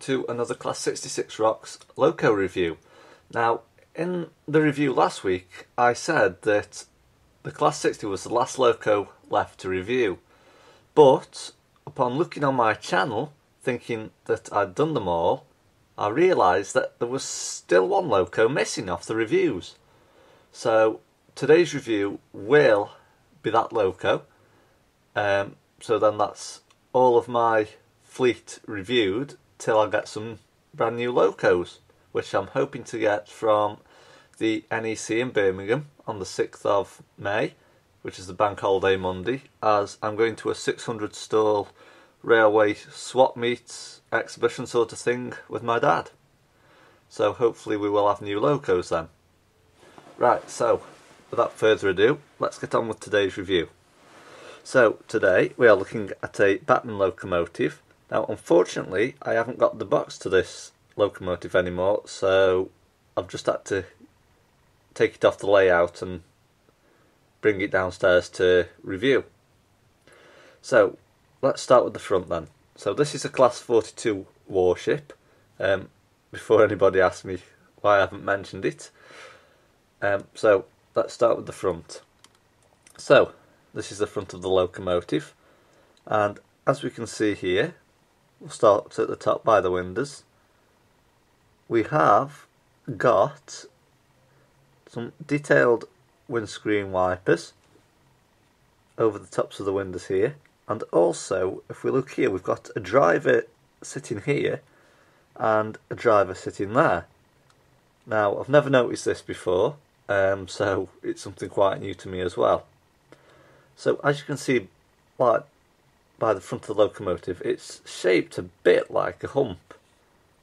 to another Class 66 Rocks Loco review. Now, in the review last week, I said that the Class 60 was the last Loco left to review. But, upon looking on my channel, thinking that I'd done them all, I realised that there was still one Loco missing off the reviews. So, today's review will be that Loco. So then that's all of my fleet reviewed till I get some brand new Locos, which I'm hoping to get from the NEC in Birmingham on the 6th of May, which is the Bank Holiday Monday, as I'm going to a 600 stall railway swap meets exhibition sort of thing with my dad. So hopefully we will have new Locos then. Right, so without further ado, let's get on with today's review. So today we are looking at a Bachmann locomotive. Now unfortunately I haven't got the box to this locomotive anymore, so I've just had to take it off the layout and bring it downstairs to review. So let's start with the front then. So this is a Class 42 Warship, before anybody asks me why I haven't mentioned it. So let's start with the front. So this is the front of the locomotive, and as we can see here, we'll start at the top by the windows. We have got some detailed windscreen wipers over the tops of the windows here, and also if we look here, we've got a driver sitting here and a driver sitting there. Now I've never noticed this before, so it's something quite new to me as well. So as you can see, like by the front of the locomotive, it's shaped a bit like a hump.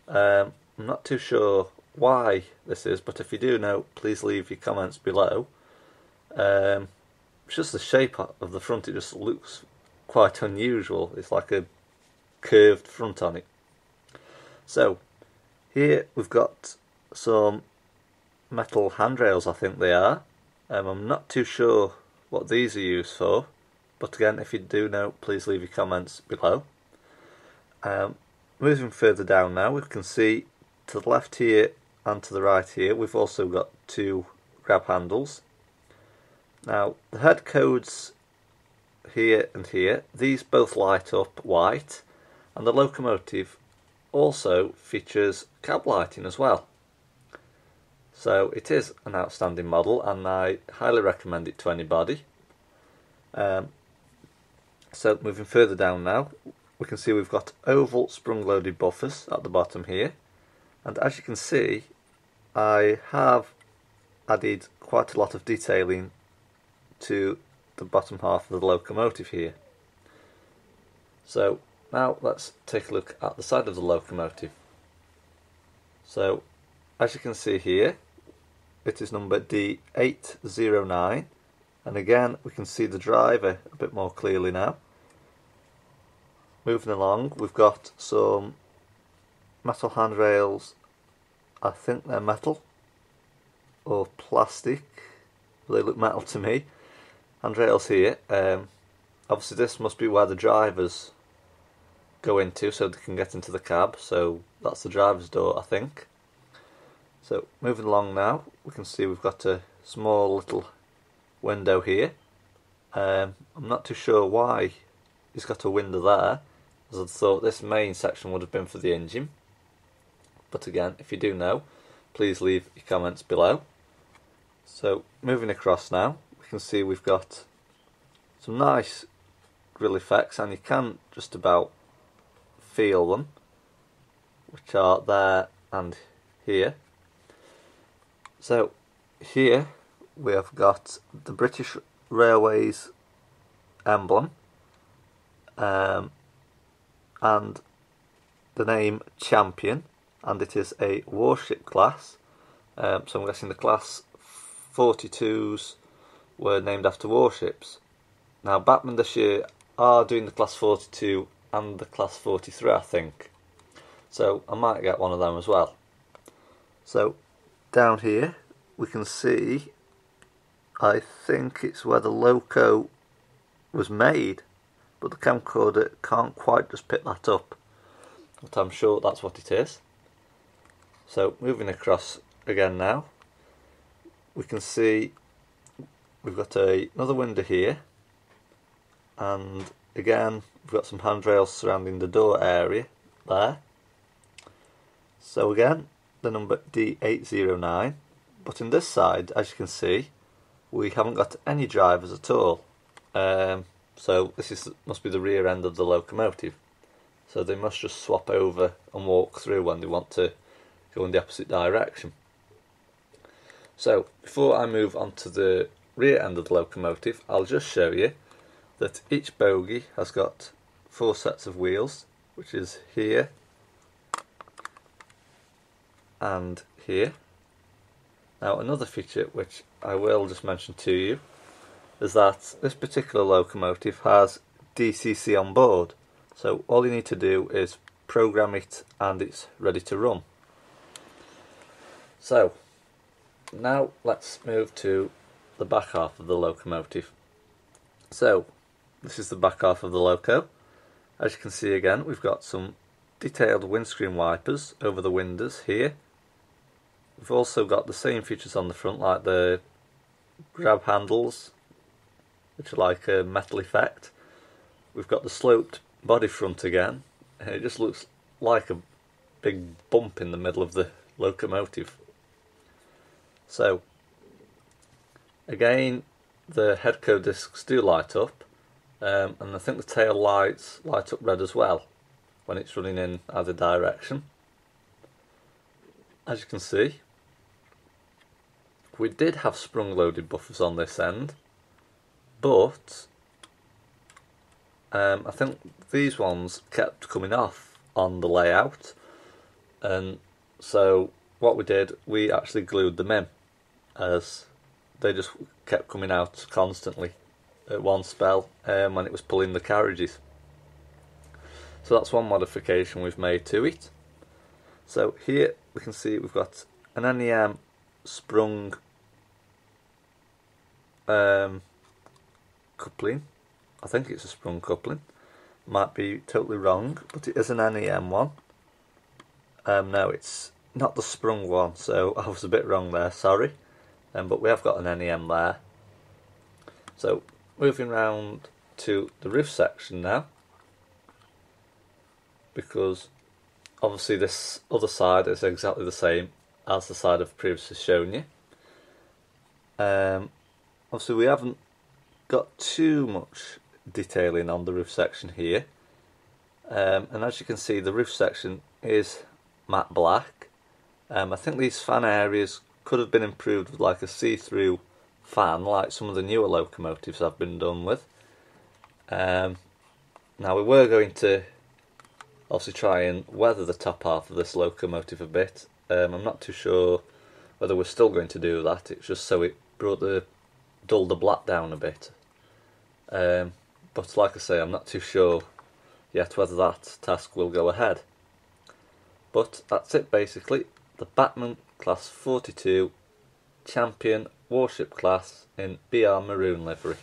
I'm not too sure why this is, but if you do know, please leave your comments below. It's just the shape of the front, it just looks quite unusual. It's like a curved front on it. So here we've got some metal handrails, I think they are. I'm not too sure what these are used for, but again, if you do know, please leave your comments below. Moving further down now, we can see to the left here and to the right here, we've also got two grab handles. Now the head codes here and here, these both light up white, and the locomotive also features cab lighting as well. So it is an outstanding model, and I highly recommend it to anybody. So moving further down now, we can see we've got oval sprung-loaded buffers at the bottom here, and as you can see, I have added quite a lot of detailing to the bottom half of the locomotive here. So now let's take a look at the side of the locomotive. So as you can see here, it is number D809, and again we can see the driver a bit more clearly now. Moving along, we've got some metal handrails. I think they're metal or plastic, they look metal to me. Handrails here. Obviously this must be where the drivers go into so they can get into the cab, so that's the driver's door, I think. So moving along now, we can see we've got a small little window here. I'm not too sure why he's got a window there, as I thought this main section would have been for the engine. But again, if you do know, please leave your comments below. So moving across now, we can see we've got some nice grill effects, and you can just about feel them, which are there and here. So here we have got the British Railways emblem, and the name Champion, and it is a Warship class, so I'm guessing the Class 42s were named after warships. Now Bachmann this year are doing the Class 42 and the Class 43, I think, so I might get one of them as well. So down here we can see, I think it's where the loco was made, but the camcorder can't quite just pick that up. but I'm sure that's what it is. So moving across again now, we can see we've got another window here, and again we've got some handrails surrounding the door area there. So again, the number D809, but in this side, as you can see, we haven't got any drivers at all. So this must be the rear end of the locomotive. So they must just swap over and walk through when they want to go in the opposite direction. So before I move on to the rear end of the locomotive, I'll just show you that each bogie has got 4 sets of wheels, which is here and here. Now another feature which I will just mention to you is that this particular locomotive has DCC on board, so all you need to do is program it and it's ready to run. So now let's move to the back half of the locomotive. So this is the back half of the loco. As you can see again, we've got some detailed windscreen wipers over the windows here. We've also got the same features on the front, like the grab handles, which are like a metal effect. We've got the sloped body front again, and it just looks like a big bump in the middle of the locomotive. So again, the headco discs do light up, and I think the tail lights light up red as well when it's running in either direction. As you can see, we did have sprung loaded buffers on this end, but I think these ones kept coming off on the layout, and so what we did, we actually glued them in, as they just kept coming out constantly at one spell when it was pulling the carriages. So that's one modification we've made to it. So here we can see we've got an NEM sprung coupling. I think it's a sprung coupling. Might be totally wrong, but it is an NEM one. No, it's not the sprung one, so I was a bit wrong there, sorry. But we have got an NEM there. So moving round to the roof section now, because obviously this other side is exactly the same as the side I've previously shown you. Obviously we haven't got too much detailing on the roof section here, and as you can see, the roof section is matte black. I think these fan areas could have been improved with like a see-through fan, like some of the newer locomotives have been done with. Now we were going to obviously try and weather the top half of this locomotive a bit. I'm not too sure whether we're still going to do that. It's just so it dulled the black down a bit. But like I say, I'm not too sure yet whether that task will go ahead. But that's it basically. The Bachmann Class 42 Champion Warship class in BR Maroon Livery.